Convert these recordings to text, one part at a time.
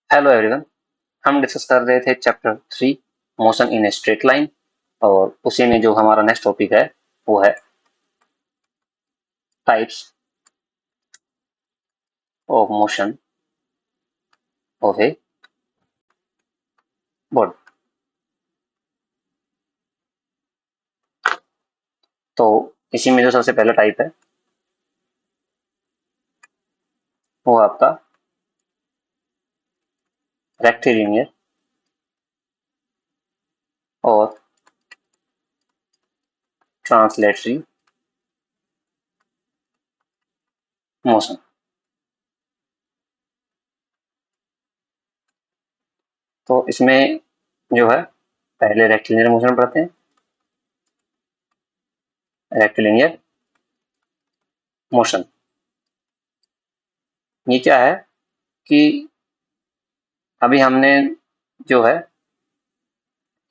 Hello everyone. हम discuss कर रहे थे chapter 3 motion in a straight line, और उसी में जो हमारा नेक्स्ट टॉपिक है वो है types of motion of a body. तो इसी में जो सबसे पहला टाइप है वो आपका रेक्टिलिनियर और ट्रांसलेटरी मोशन। तो इसमें जो है पहले रेक्टिलिनियर मोशन पढ़ते हैं। रेक्टिलिनियर मोशन ये क्या है कि अभी हमने जो है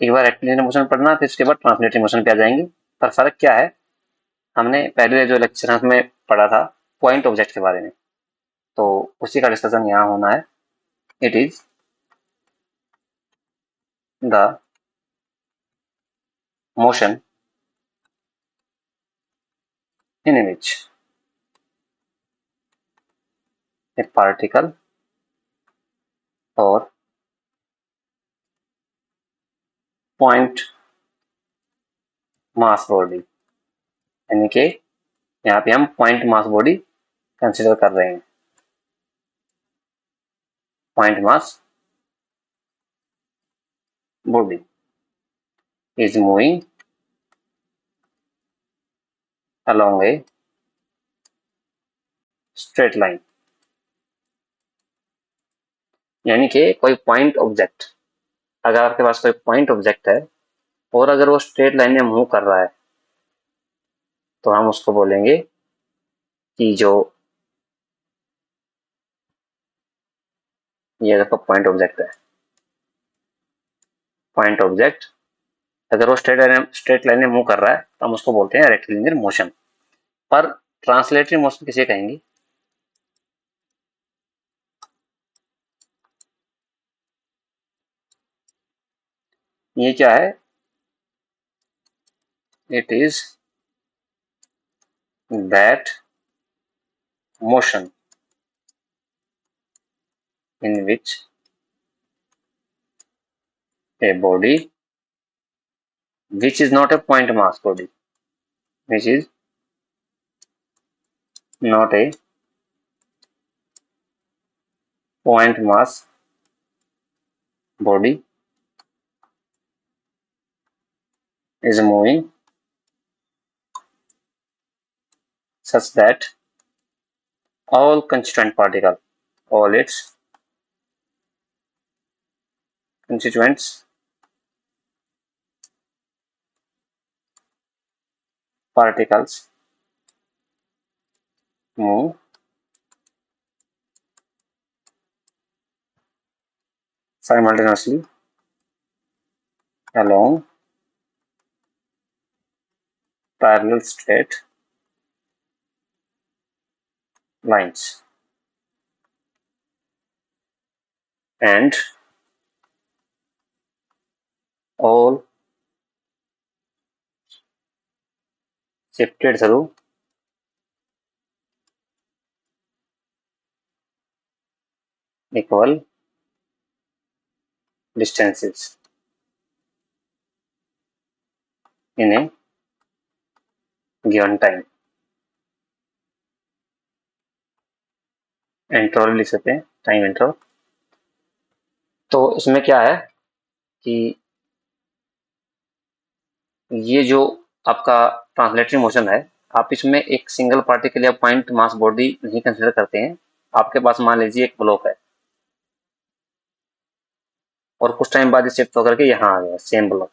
एक बार रेक्टिलिनियर मोशन पढ़ना, फिर उसके बाद ट्रांसलेटरी मोशन पे आ जाएंगे। पर फर्क क्या है, हमने पहले जो लेक्चर में पढ़ा था पॉइंट ऑब्जेक्ट के बारे में, तो उसी का डिस्कशन यहाँ होना है। It is the motion in which A particle और पॉइंट मास बॉडी, यानी कि यहाँ पे हम पॉइंट मास बॉडी कंसिडर कर रहे हैं। Point mass body is moving along a straight line, यानी कि कोई पॉइंट ऑब्जेक्ट, अगर आपके पास कोई पॉइंट ऑब्जेक्ट है और अगर वो स्ट्रेट लाइन में मूव कर रहा है तो हम उसको बोलेंगे कि जो ये देखो पॉइंट ऑब्जेक्ट है। पॉइंट ऑब्जेक्ट अगर वो स्ट्रेट लाइन में मूव कर रहा है तो हम उसको बोलते हैं रेक्टिलिनियर मोशन। पर ट्रांसलेटरी मोशन किसे कहेंगे? ये क्या है? It is that motion in which a body which is not a point mass body, which is not a point mass body is moving such that all constituent particle, all its constituents particles move simultaneously along parallel straight lines, and all shifted through equal distances in a given time। Interval लिख सकते हैं, time interval. तो इसमें क्या है कि ये जो आपका ट्रांसलेटरी मोशन है, आप इसमें एक सिंगल पार्टिकल या पॉइंट मास बॉडी नहीं कंसिडर करते हैं। आपके पास मान लीजिए एक ब्लॉक है और कुछ टाइम बाद शिफ्ट होकर के यहाँ आ गया सेम ब्लॉक।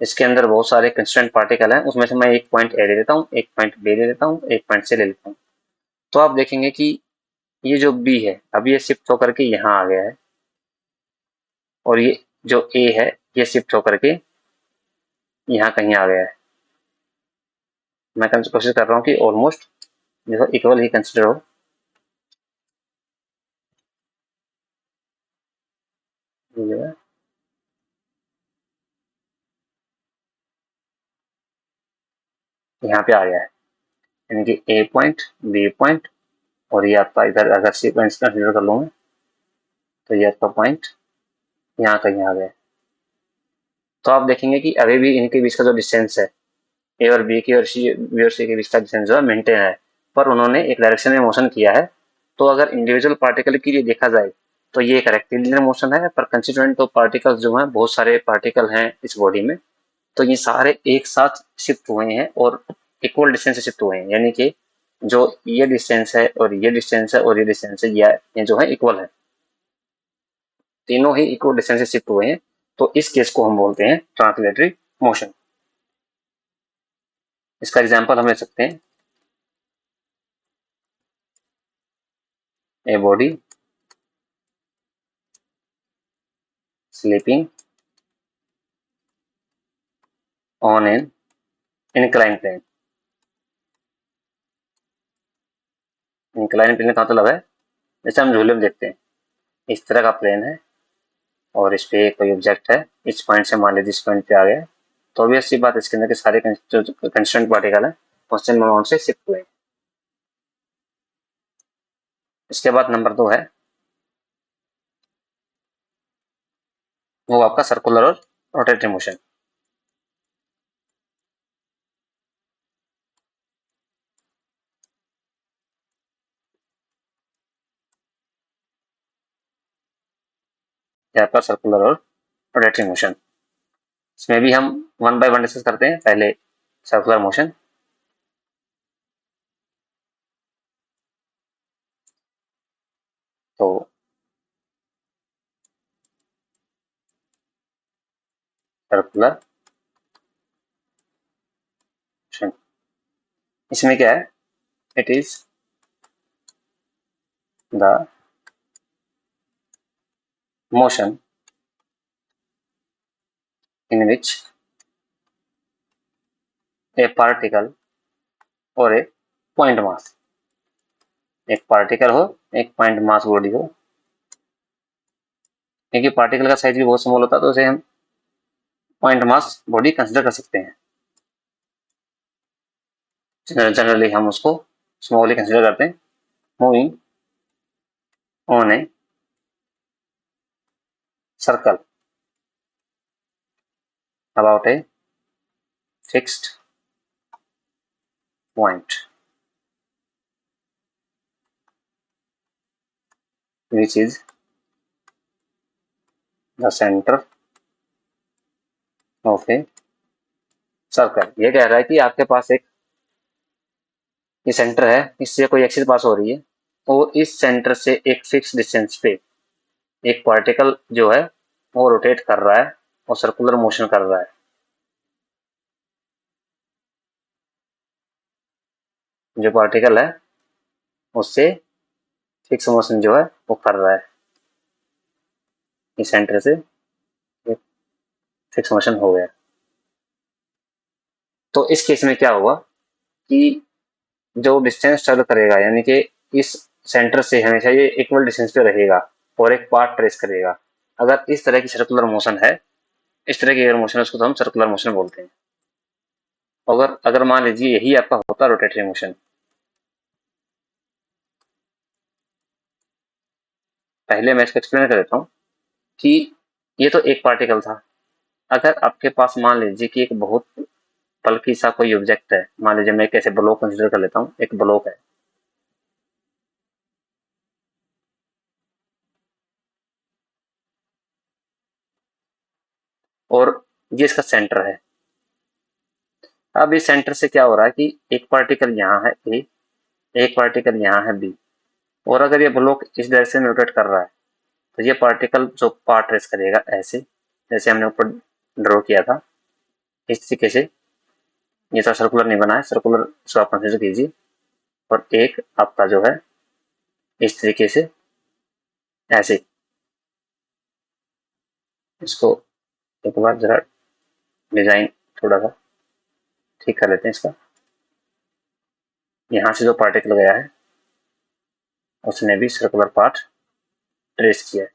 इसके अंदर बहुत सारे कंस्टेंट पार्टिकल हैं, उसमें से मैं एक पॉइंट ए ले लेता हूँ, एक पॉइंट बी ले लेता हूँ, एक पॉइंट सी ले लेता हूँ। तो आप देखेंगे कि ये जो बी है अभी ये शिफ्ट होकर के यहाँ आ गया है, और ये जो ए है ये शिफ्ट होकर के यहाँ कहीं आ गया है। मैं कोशिश कर रहा हूँ कि ऑलमोस्ट देखो इक्वल ही कंसिडर हो। यहाँ पे आ गया है, यानी कि ए पॉइंट, बी पॉइंट, और ये आपका इधर अगर सीक्वेंस कंसिडर कर लूँ तो ये आपका पॉइंट यहाँ कहीं आ गया। तो आप देखेंगे कि अभी भी इनके बीच का जो डिस्टेंस है, ए और बी की और बी और सी के बीच का डिस्टेंस जो है मेंटेन है, पर उन्होंने एक डायरेक्शन में मोशन किया है। तो अगर इंडिविजुअल पार्टिकल के लिए देखा जाए तो ये एक रेक्टिलिनियर मोशन है, पर कंस्टिट्यूएंट तो पार्टिकल्स जो हैं, बहुत सारे पार्टिकल हैं इस बॉडी में, तो ये सारे एक साथ शिफ्ट हुए हैं और इक्वल डिस्टेंस से शिफ्ट हुए हैं, यानी कि जो ये डिस्टेंस है और ये डिस्टेंस है और ये डिस्टेंस है, ये जो है इक्वल है, तीनों ही इक्वल डिस्टेंस से शिफ्ट हुए हैं। तो इस केस को हम बोलते हैं ट्रांसलेटरी मोशन। इसका एग्जांपल हम ले सकते हैं, a body sleeping on an incline plane. Incline plane का मतलब है, जैसे हम झूले में देखते हैं, इस तरह का प्लेन है और इस पे कोई ऑब्जेक्ट है, इस पॉइंट से मान लीजिए इस पॉइंट पे आ गया, तो ऑब्वियस सी बात, इसके अंदर के सारे कंस्टेंट पार्टिकल है कांस्टेंट अमाउंट से शिफ्ट हुए। इसके बाद नंबर 2 है, वो आपका सर्कुलर और रोटेटरी मोशन। यहाँ पर सर्कुलर और रोटेटरी मोशन, इसमें भी हम वन बाय वन डिस्कस करते हैं। पहले सर्कुलर मोशन। तो सर्कुलर मोशन, इसमें क्या है, it is the motion in which a particle और एक पॉइंट मास, एक पार्टिकल हो, एक पॉइंट मास बॉडी हो, क्योंकि पार्टिकल का साइज भी बहुत स्मॉल होता है, तो उसे हम पॉइंट मास बॉडी कंसिडर कर सकते हैं। जनरली हम उसको स्मॉल ही कंसिडर करते हैं। Moving on a circle about a fixed point which is the center of a circle. ये कह रहा है कि आपके पास एक ये सेंटर है, इससे कोई एक्सिस पास हो रही है, और इस सेंटर से एक फिक्स डिस्टेंस पे एक पार्टिकल जो है वो रोटेट कर रहा है और सर्कुलर मोशन कर रहा है। जो पार्टिकल है उससे फिक्स मोशन जो है वो कर रहा है, इस सेंटर से एक फिक्स मोशन हो गया। तो इस केस में क्या हुआ कि जो डिस्टेंस ट्रेवल करेगा, यानी कि इस सेंटर से हमेशा ये इक्वल डिस्टेंस पे रहेगा और एक पाथ ट्रेस करेगा। अगर इस तरह की सर्कुलर मोशन है, इस तरह की अगर मोशन है, उसको तो हम सर्कुलर मोशन बोलते हैं। अगर अगर मान लीजिए यही आपका होता रोटेटरी मोशन, पहले मैं इसको एक्सप्लेन कर देता हूँ कि ये तो एक पार्टिकल था। अगर आपके पास मान लीजिए कि एक बहुत बल्कि सा कोई ऑब्जेक्ट है, मान लीजिए मैं एक ऐसे ब्लॉक कंसिडर कर लेता हूँ, एक ब्लॉक है और ये इसका सेंटर है। अब इस सेंटर से क्या हो रहा है कि एक पार्टिकल यहाँ है ए, एक पार्टिकल यहाँ है बी, और अगर ये ब्लॉक इस डायरेक्शन में रोटेट कर रहा है, तो ये पार्टिकल जो पाथ ट्रेस करेगा ऐसे, जैसे हमने ऊपर ड्रॉ किया था इस तरीके से। ये तो सर्कुलर नहीं बना है, सर्कुलर इसको आप कंसिडर कीजिए, और एक आपका जो है इस तरीके से ऐसे। इसको एक बार जरा डिजाइन थोड़ा सा ठीक कर लेते हैं इसका। यहाँ से जो पार्टिकल गया है उसने भी सर्कुलर पाथ ट्रेस किया है।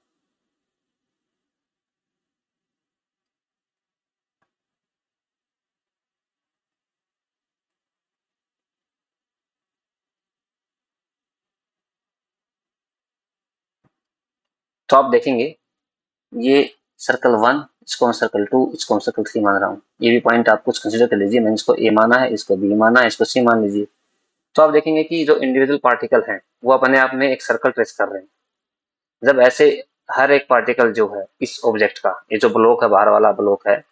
तो आप देखेंगे ये सर्कल 1, इसको मैं सर्कल 2, इसको मैं सर्कल 3 मान रहा हूँ। ये भी पॉइंट आप कुछ कंसिडर कर लीजिए। मैंने इसको ए माना है, इसको बी माना है, इसको सी मान लीजिए। तो आप देखेंगे कि जो इंडिविजुअल पार्टिकल हैं वो अपने आप में एक सर्कल ट्रेस कर रहे हैं। जब ऐसे हर एक पार्टिकल जो है इस ऑब्जेक्ट का, ये जो ब्लॉक है, बाहर वाला ब्लॉक है,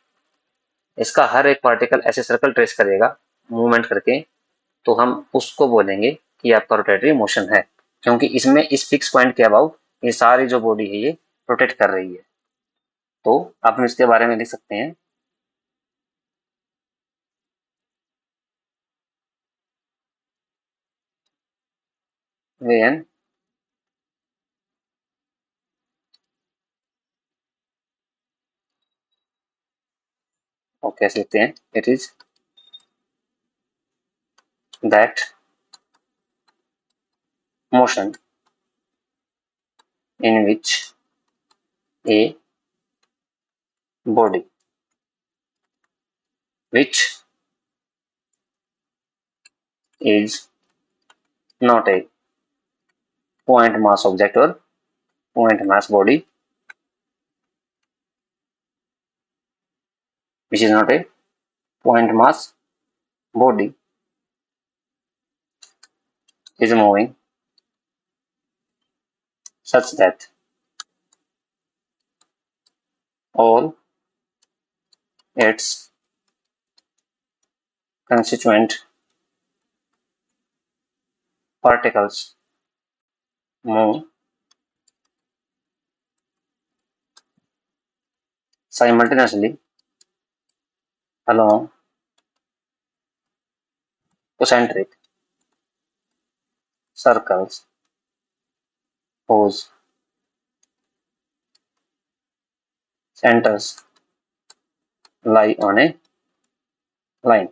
इसका हर एक पार्टिकल ऐसे सर्कल ट्रेस करेगा मूवमेंट करके, तो हम उसको बोलेंगे कि आपका रोटेटरी मोशन है, क्योंकि इसमें इस फिक्स पॉइंट के अबाउट ये सारी जो बॉडी है ये रोटेट कर रही है। तो आप इसके बारे में लिख सकते हैं when और कैसे लिखते हैं, it is that motion in which a body which is not a point mass object or point mass body, which is not a point mass body, is moving such that all its constituent particles move simultaneously along concentric circles whose centers lie on a line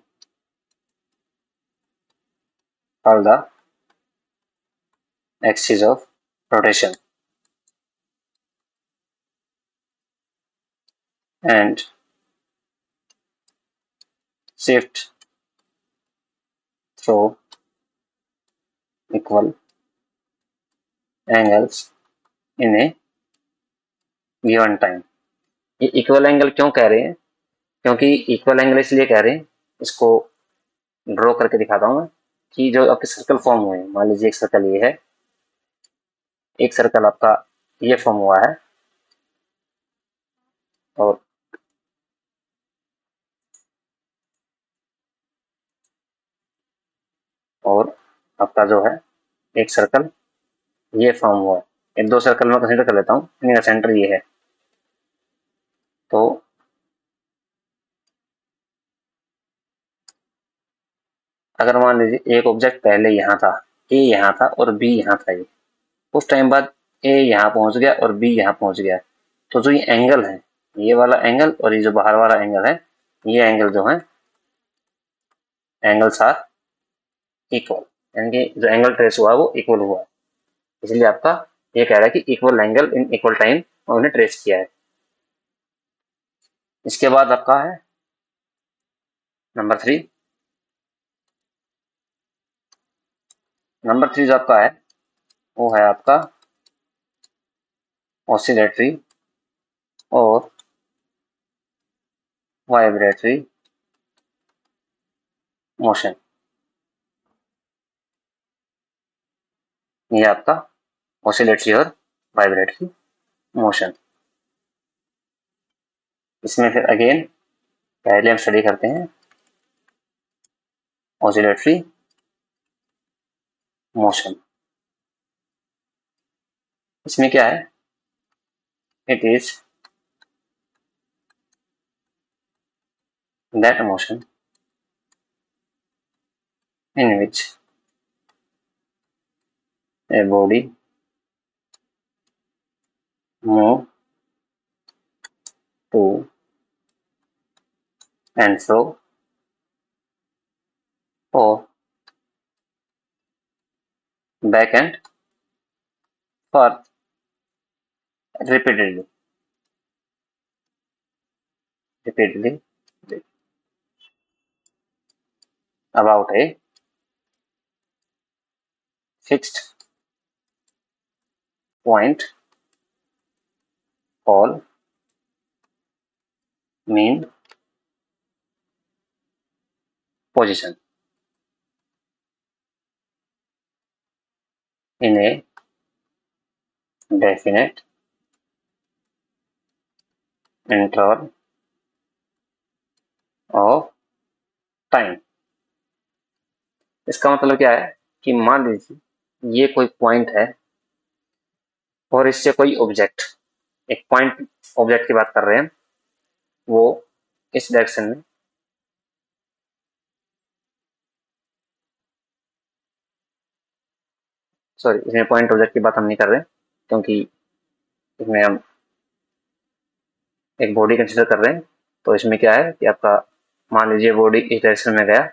called the axis of rotation, and shift through equal angles in a given time। ये equal angle क्यों कह रहे हैं? क्योंकि equal angle इसलिए कह रहे हैं, इसको ड्रॉ करके दिखाता हूँ मैं, कि जो आपके सर्कल फॉर्म हुए हैं, मान लीजिए एक सर्कल ये है, एक सर्कल आपका ये फॉर्म हुआ है, और आपका जो है एक सर्कल ये फॉर्म हुआ है। इन दो सर्कल में कंसीडर कर लेता हूँ, इनका सेंटर ये है। तो अगर मान लीजिए एक ऑब्जेक्ट पहले यहाँ था, ए यहाँ था और बी यहाँ था, ये कुछ टाइम बाद ए यहाँ पहुंच गया और बी यहाँ पहुंच गया, तो जो ये एंगल है, ये वाला एंगल और ये जो बाहर वाला एंगल है, ये एंगल जो है, एंगल्स आर इक्वल, यानी कि जो एंगल ट्रेस हुआ है वो इक्वल हुआ है। इसलिए आपका ये कह रहा है कि equal angle in equal time उन्होंने ट्रेस किया है। इसके बाद आपका है नंबर 3। नंबर 3 जो आपका है वो है आपका ऑसिलेटरी और वाइब्रेटरी मोशन। ये आपका ऑसिलेटरी और वाइब्रेटरी मोशन। इसमें फिर अगेन पहले हम स्टडी करते हैं ऑसिलेटरी मोशन। इसमें क्या है, it is that motion in which a body move to and fro or back and forth repeatedly repeatedly about a fixed point all mean position in a definite interval of time। इसका मतलब क्या है कि मान लीजिए ये कोई point है और इससे कोई ऑब्जेक्ट, एक पॉइंट ऑब्जेक्ट की बात कर रहे हैं, वो इस डायरेक्शन में सॉरी इसमें पॉइंट ऑब्जेक्ट की बात हम नहीं कर रहे क्योंकि इसमें हम एक बॉडी कंसीडर कर रहे हैं। तो इसमें क्या है कि आपका मान लीजिए बॉडी इस डायरेक्शन में गया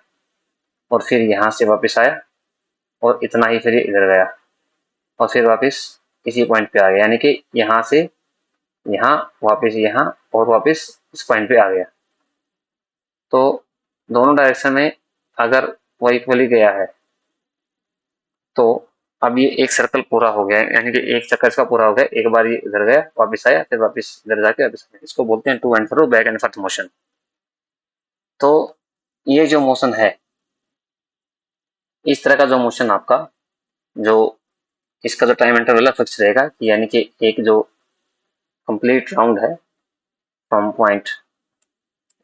और फिर यहाँ से वापस आया और इतना ही फिर इधर गया और फिर वापस इसी पॉइंट पे आ गया, यानी कि यहाँ से यहाँ वापस यहाँ और वापस इस पॉइंट पे आ गया। तो दोनों डायरेक्शन में अगर वो इक्वली गया है तो अब ये एक सर्कल पूरा हो गया है, यानी कि एक चक्कर इसका पूरा हो गया। एक बार ये इधर गया वापस आया फिर वापस इधर जाके वापस आया। इसको बोलते हैं to and fro back and forth motion. तो ये जो मोशन है, इस तरह का जो मोशन आपका, जो इसका जो टाइम इंटरवल फिक्स रहेगा कि यानी कि एक जो कंप्लीट राउंड है फ्रॉम पॉइंट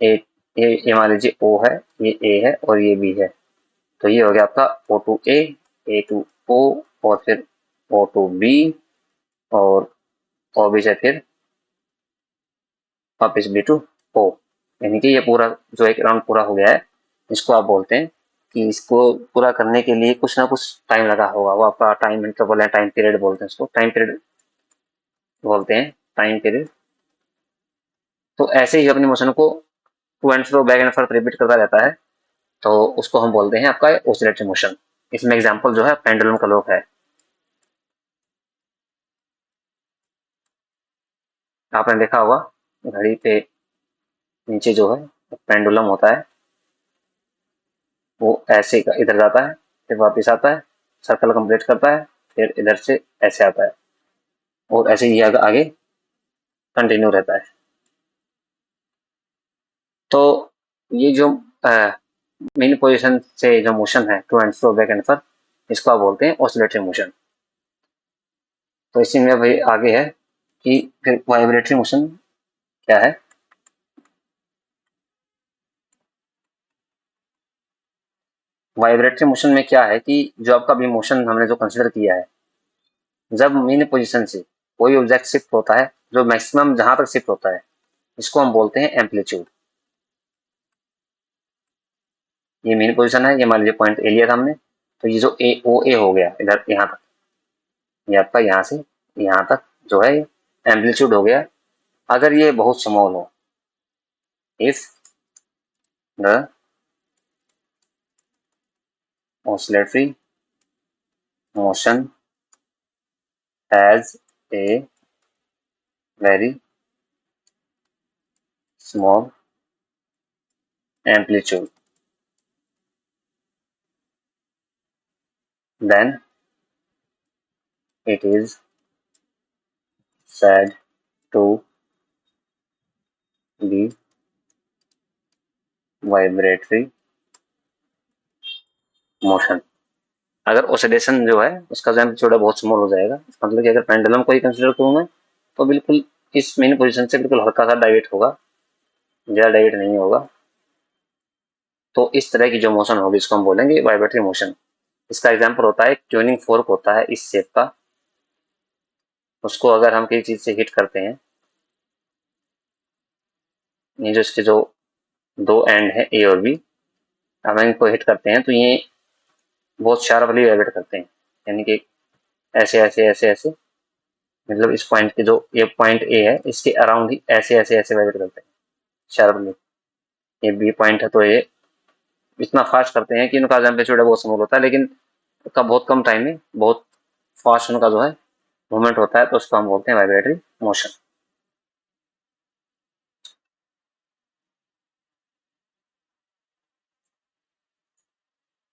ए, ये मान लीजिए ओ है, ये ए है और ये बी है। तो ये हो गया आपका ओ टू ए टू ओ और फिर ओ टू बी और ओ बी से फिर वापिस बी टू ओ, यानी कि ये पूरा जो एक राउंड पूरा हो गया है, इसको आप बोलते हैं कि इसको पूरा करने के लिए कुछ ना कुछ टाइम लगा होगा। वो आपका टाइम इंटरवल है, टाइम पीरियड बोलते हैं इसको, टाइम पीरियड बोलते हैं, टाइम पीरियड। तो ऐसे ही अपने मोशन को to and fro back and forth repeat करता रहता है, तो उसको हम बोलते हैं आपका ऑसिलेटरी मोशन। इसमें एग्जांपल जो है पेंडुलम क्लॉक है। आपने देखा होगा घड़ी पे नीचे जो है पेंडुलम होता है, वो ऐसे इधर जाता है फिर वापस आता है, सर्कल कंप्लीट करता है, फिर इधर से ऐसे आता है और ऐसे ही आगे कंटिन्यू रहता है। तो ये जो मेन पोजीशन से जो मोशन है to and fro back and forth, इसको आप बोलते हैं ऑसिलेटरी मोशन। तो इसी में भाई आगे है कि फिर वाइब्रेटरी मोशन क्या है। वाइब्रेटरी मोशन में क्या है कि जो आपका भी मोशन हमने जो कंसिडर किया है, जब मेन पोजीशन से कोई ऑब्जेक्ट शिफ्ट होता है, जो मैक्सिमम जहां तक शिफ्ट होता है, इसको हम बोलते हैं एम्पलीट्यूड। ये मेन पोजीशन है, ये मान लीजिए पॉइंट ए लिया था हमने, तो ये जो ए ओ ए हो गया इधर यहाँ तक, ये आपका यहाँ से यहाँ तक जो है एम्पलीट्यूड हो गया। अगर ये बहुत स्मॉल हो, if the oscillatory motion has a very small amplitude, then it is said to be vibratory motion। अगर ऑसिलेशन जो है उसका जो एम्पलीट्यूड बहुत स्मॉल हो जाएगा, मतलब कि अगर पेंडुलम को ही कंसीडर करूँ मैं, तो बिल्कुल इस मेन पोजीशन से बिल्कुल हल्का सा डाइवेट होगा, ज्यादा डाइवेट नहीं होगा। तो इस तरह की जो मोशन होगी इसको हम बोलेंगे वाइब्रेटरी मोशन। इसका एग्जांपल होता है ट्यूनिंग फोर्क होता है इस शेप का, उसको अगर हम किसी चीज से हिट करते हैं, ये जो इसके जो दो एंड है ए और बी, हम इनको हिट करते हैं तो ये बहुत शार्पली वाइब्रेट करते हैं, यानी कि ऐसे ऐसे ऐसे ऐसे, मतलब इस पॉइंट के जो ये पॉइंट ए है इसके अराउंड ही ऐसे ऐसे ऐसे वाइब्रेट करते हैं शार्पली। ये बी पॉइंट है तो ये इतना फास्ट करते हैं कि इनका एम्पलीट्यूड बहुत स्मॉल होता है, लेकिन उसका बहुत कम टाइम में बहुत फास्ट उनका जो है मूवमेंट होता है, तो उसको हम बोलते हैं वाइब्रेटरी मोशन।